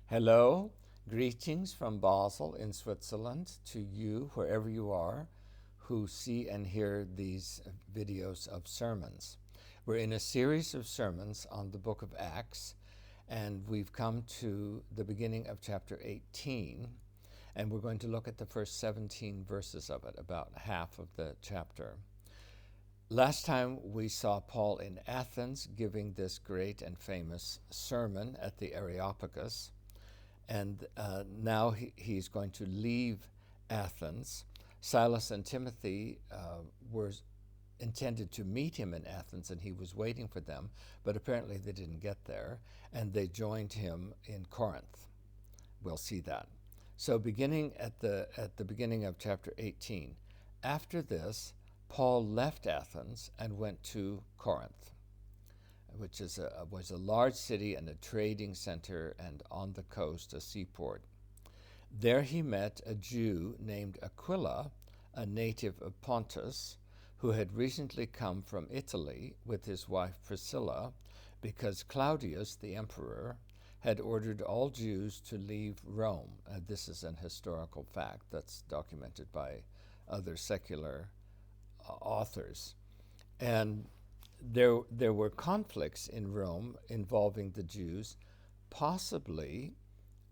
Hello, greetings from Basel in Switzerland to you, wherever you are, who see and hear these videos of sermons. We're in a series of sermons on the book of Acts, and we've come to the beginning of chapter 18, and we're going to look at the first 17 verses of it, about half of the chapter. Last time we saw Paul in Athens giving this great and famous sermon at the Areopagus. And now he's going to leave Athens. Silas and Timothy were intended to meet him in Athens, and he was waiting for them, but apparently they didn't get there, and they joined him in Corinth. We'll see that. So beginning at the beginning of chapter 18, after this, Paul left Athens and went to Corinth, which was a large city and a trading center, and on the coast, a seaport. There he met a Jew named Aquila, a native of Pontus, who had recently come from Italy with his wife Priscilla, because Claudius, the emperor, had ordered all Jews to leave Rome. This is an historical fact that's documented by other secular authors. And there were conflicts in Rome involving the Jews, possibly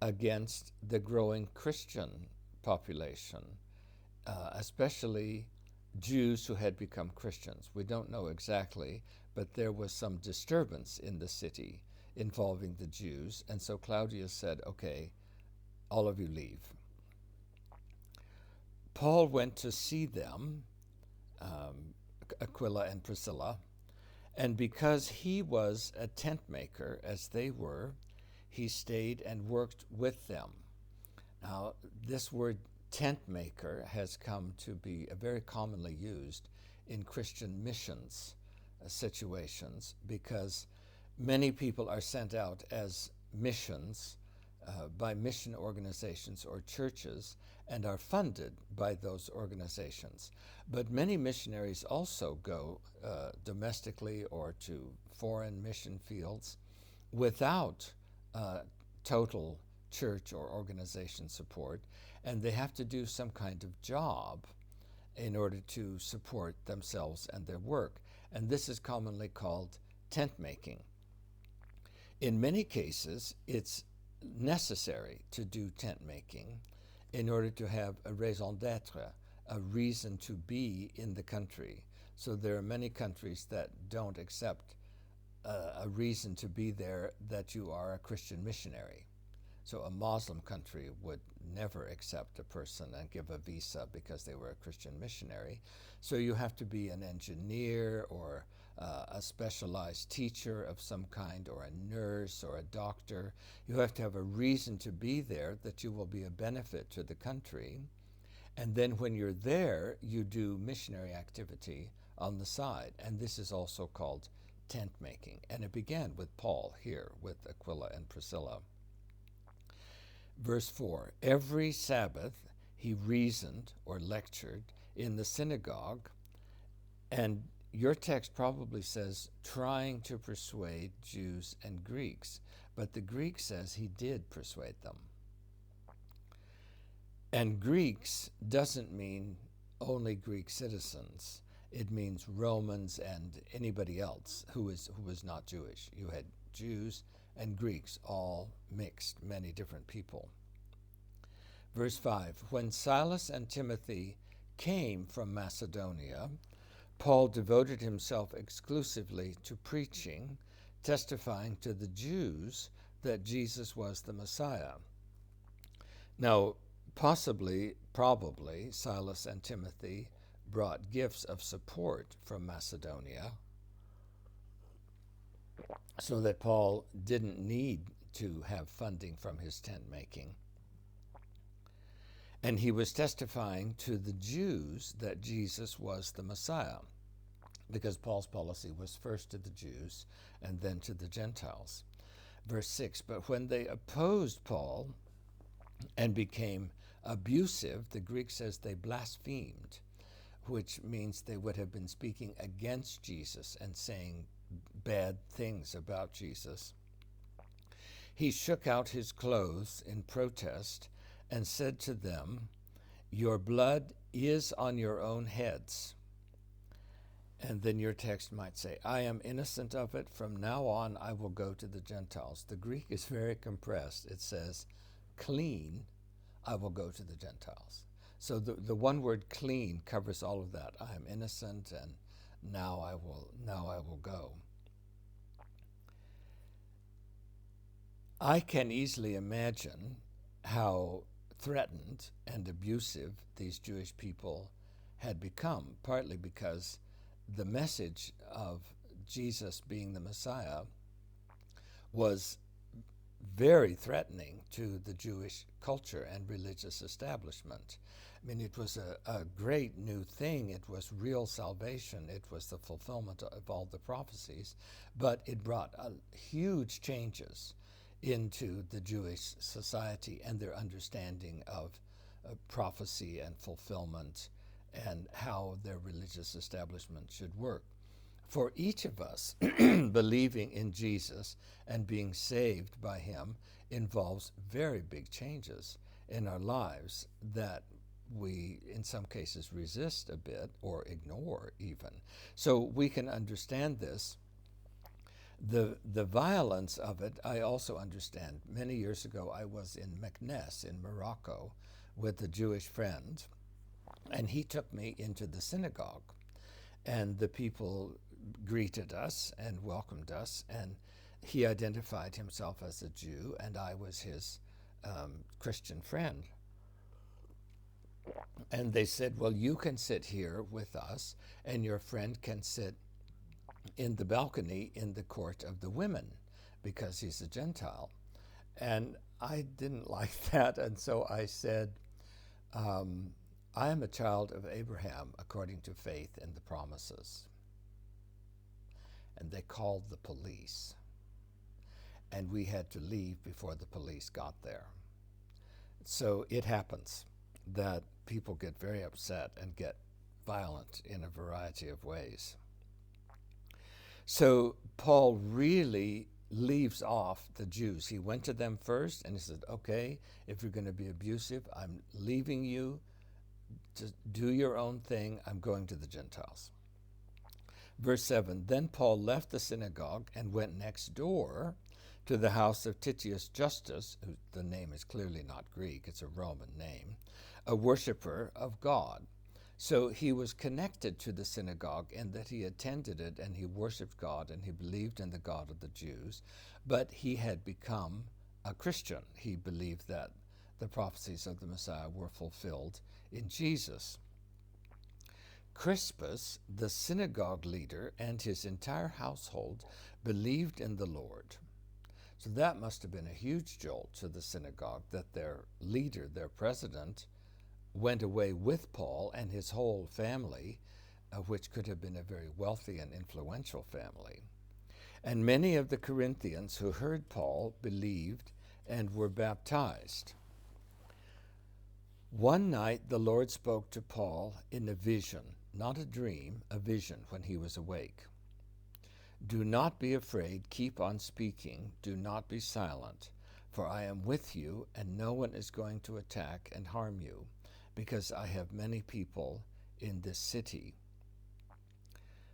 against the growing Christian population, especially Jews who had become Christians. We don't know exactly, but there was some disturbance in the city involving the Jews, and so Claudius said, okay, all of you leave. Paul went to see them, Aquila and Priscilla, and because he was a tent maker, as they were, he stayed and worked with them. Now, this word tent maker has come to be very commonly used in Christian missions situations, because many people are sent out as missions by mission organizations or churches and are funded by those organizations. But many missionaries also go domestically or to foreign mission fields without total church or organization support, and they have to do some kind of job in order to support themselves and their work. And this is commonly called tent making. In many cases, it's necessary to do tent making in order to have a raison d'etre, a reason to be in the country. So there are many countries that don't accept a reason to be there that you are a Christian missionary. So a Muslim country would never accept a person and give a visa because they were a Christian missionary. So you have to be an engineer or a specialized teacher of some kind, or a nurse or a doctor. You have to have a reason to be there that you will be a benefit to the country. And then when you're there, you do missionary activity on the side. And this is also called tent making. And it began with Paul here, with Aquila and Priscilla. Verse 4, every Sabbath he reasoned or lectured in the synagogue, and your text probably says trying to persuade Jews and Greeks, but the Greek says he did persuade them. And Greeks doesn't mean only Greek citizens. It means Romans and anybody else who was not Jewish. You had Jews and Greeks all mixed, many different people. Verse 5, when Silas and Timothy came from Macedonia, Paul devoted himself exclusively to preaching, testifying to the Jews that Jesus was the Messiah. Now, probably, Silas and Timothy brought gifts of support from Macedonia, so that Paul didn't need to have funding from his tent making. And he was testifying to the Jews that Jesus was the Messiah, because Paul's policy was first to the Jews and then to the Gentiles. Verse 6, but when they opposed Paul and became abusive, the Greek says they blasphemed, which means they would have been speaking against Jesus and saying bad things about Jesus. He shook out his clothes in protest and said to them, "Your blood is on your own heads." And then your text might say, "I am innocent of it. From now on, I will go to the Gentiles." The Greek is very compressed. It says, "Clean, I will go to the Gentiles." So the one word "clean" covers all of that. I am innocent, and now I will go. I can easily imagine how threatened and abusive these Jewish people had become, partly because the message of Jesus being the Messiah was very threatening to the Jewish culture and religious establishment. I mean, it was a great new thing. It was real salvation. It was the fulfillment of all the prophecies, but it brought huge changes into the Jewish society and their understanding of prophecy and fulfillment and how their religious establishment should work. For each of us, believing in Jesus and being saved by him involves very big changes in our lives that we, in some cases, resist a bit or ignore even. So we can understand this. The violence of it, I also understand. Many years ago, I was in Meknes in Morocco with a Jewish friend, and he took me into the synagogue, and the people greeted us and welcomed us, and he identified himself as a Jew, and I was his Christian friend. And they said, "Well, you can sit here with us, and your friend can sit in the balcony in the court of the women, because he's a Gentile." And I didn't like that, and so I said, "I am a child of Abraham according to faith in the promises." And they called the police, and we had to leave before the police got there. So it happens that people get very upset and get violent in a variety of ways. So Paul really leaves off the Jews. He went to them first and he said, "Okay, if you're going to be abusive, I'm leaving you. Just do your own thing. I'm going to the Gentiles." Verse 7, "Then Paul left the synagogue and went next door to the house of Titius Justus," who the name is clearly not Greek, it's a Roman name, "a worshiper of God." So he was connected to the synagogue in that he attended it and he worshiped God and he believed in the God of the Jews, but he had become a Christian. He believed that the prophecies of the Messiah were fulfilled in Jesus. Crispus, the synagogue leader, and his entire household believed in the Lord. So that must have been a huge jolt to the synagogue that their leader, their president, went away with Paul and his whole family, which could have been a very wealthy and influential family. And many of the Corinthians who heard Paul believed and were baptized. One night the Lord spoke to Paul in a vision, not a dream, a vision when he was awake. "Do not be afraid, keep on speaking, do not be silent, for I am with you, and no one is going to attack and harm you, because I have many people in this city."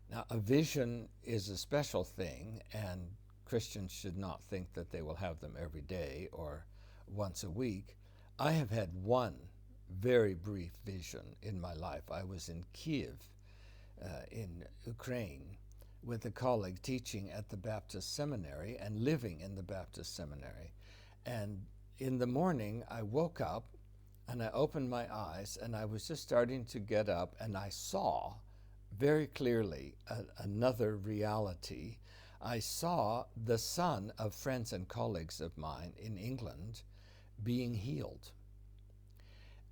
Now, a vision is a special thing, and Christians should not think that they will have them every day or once a week. I have had one very brief vision in my life. I was in Kiev, in Ukraine, with a colleague teaching at the Baptist Seminary and living in the Baptist Seminary. And in the morning, I woke up and I opened my eyes and I was just starting to get up and I saw very clearly another reality. I saw the son of friends and colleagues of mine in England being healed.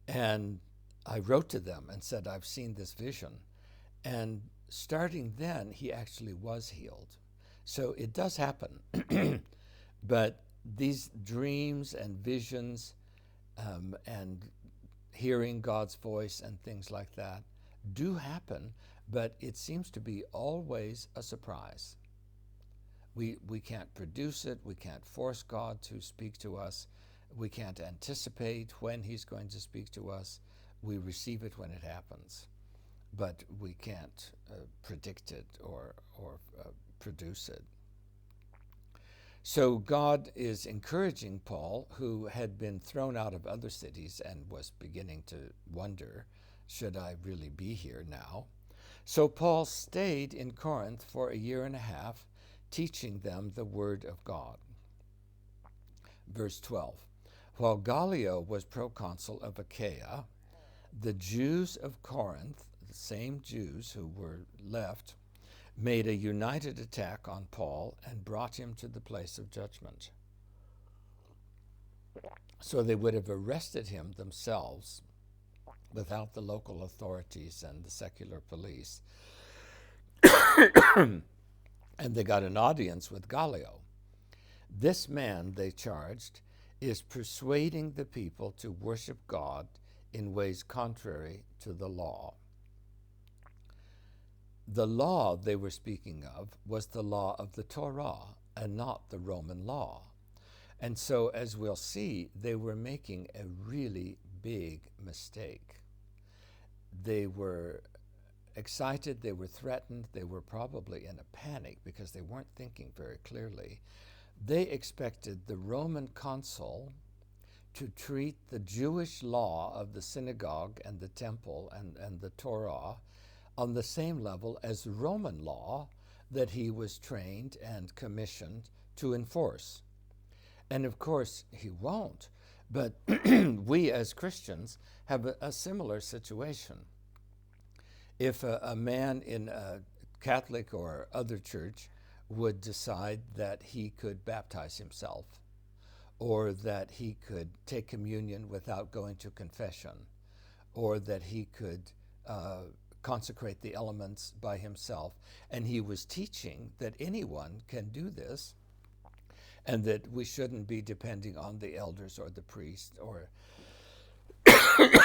And I wrote to them and said, "I've seen this vision." And starting then, he actually was healed. So it does happen. But these dreams and visions and hearing God's voice and things like that do happen, but it seems to be always a surprise. We can't produce it. We can't force God to speak to us. We can't anticipate when he's going to speak to us. We receive it when it happens, but we can't predict it or produce it. So God is encouraging Paul, who had been thrown out of other cities and was beginning to wonder, should I really be here now? So Paul stayed in Corinth for a year and a half, teaching them the word of God. Verse 12, while Gallio was proconsul of Achaia, the Jews of Corinth, the same Jews who were left, made a united attack on Paul and brought him to the place of judgment. So they would have arrested him themselves without the local authorities and the secular police. And they got an audience with Gallio. This man, they charged, is persuading the people to worship God in ways contrary to the law. The law they were speaking of was the law of the Torah and not the Roman law. And so, as we'll see, they were making a really big mistake. They were excited, they were threatened, they were probably in a panic because they weren't thinking very clearly. They expected the Roman consul to treat the Jewish law of the synagogue and the temple and the Torah on the same level as Roman law that he was trained and commissioned to enforce. And of course, he won't. But we as Christians have a similar situation. If a man in a Catholic or other church would decide that he could baptize himself, or that he could take communion without going to confession, or that he could consecrate the elements by himself, and he was teaching that anyone can do this, and that we shouldn't be depending on the elders or the priests or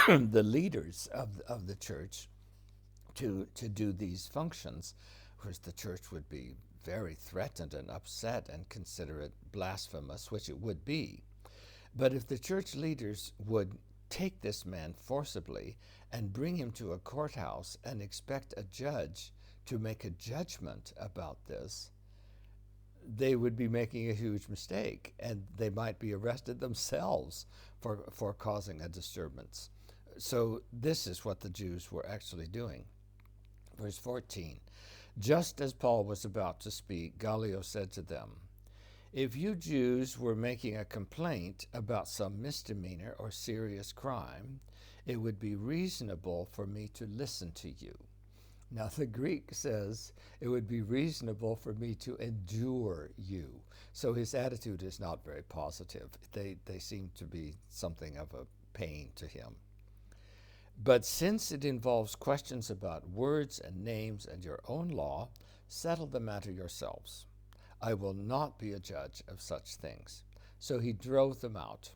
the leaders of the church to do these functions, of course the church would be very threatened and upset and consider it blasphemous, which it would be. But if the church leaders would take this man forcibly and bring him to a courthouse and expect a judge to make a judgment about this, they would be making a huge mistake, and they might be arrested themselves for causing a disturbance. So this is what the Jews were actually doing. Verse 14, just as Paul was about to speak, Gallio said to them, if you Jews were making a complaint about some misdemeanor or serious crime, it would be reasonable for me to listen to you. Now the Greek says it would be reasonable for me to endure you. So his attitude is not very positive. They seem to be something of a pain to him. But since it involves questions about words and names and your own law, settle the matter yourselves. I will not be a judge of such things. So he drove them out.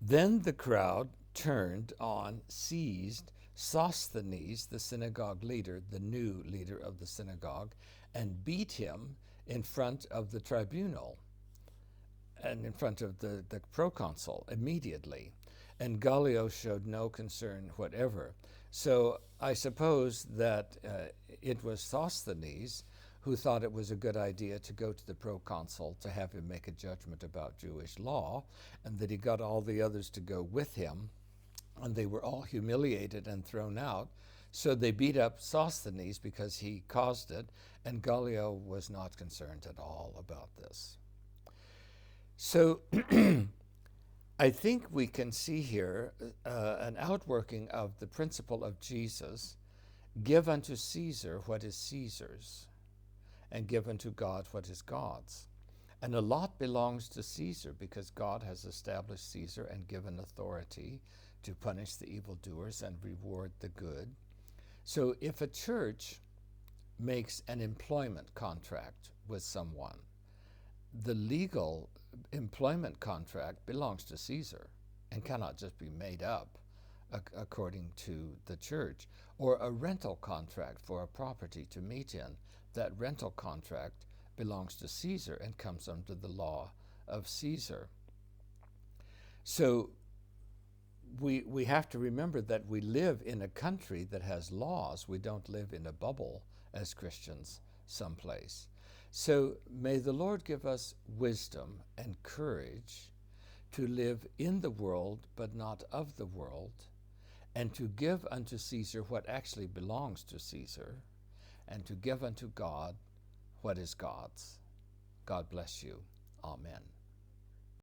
Then the crowd turned on, seized Sosthenes, the synagogue leader, the new leader of the synagogue, and beat him in front of the tribunal and in front of the proconsul immediately. And Gallio showed no concern whatever. So I suppose that it was Sosthenes who thought it was a good idea to go to the proconsul to have him make a judgment about Jewish law, and that he got all the others to go with him, and they were all humiliated and thrown out. So they beat up Sosthenes because he caused it, and Gallio was not concerned at all about this. So I think we can see here an outworking of the principle of Jesus: give unto Caesar what is Caesar's, and give unto God what is God's. And a lot belongs to Caesar because God has established Caesar and given authority to punish the evildoers and reward the good. So if a church makes an employment contract with someone, the legal employment contract belongs to Caesar and cannot just be made up according to the church. Or a rental contract for a property to meet in that rental contract belongs to Caesar and comes under the law of Caesar. So we have to remember that we live in a country that has laws. We don't live in a bubble as Christians someplace. So may the Lord give us wisdom and courage to live in the world but not of the world, and to give unto Caesar what actually belongs to Caesar, and to give unto God what is God's. God bless you. Amen.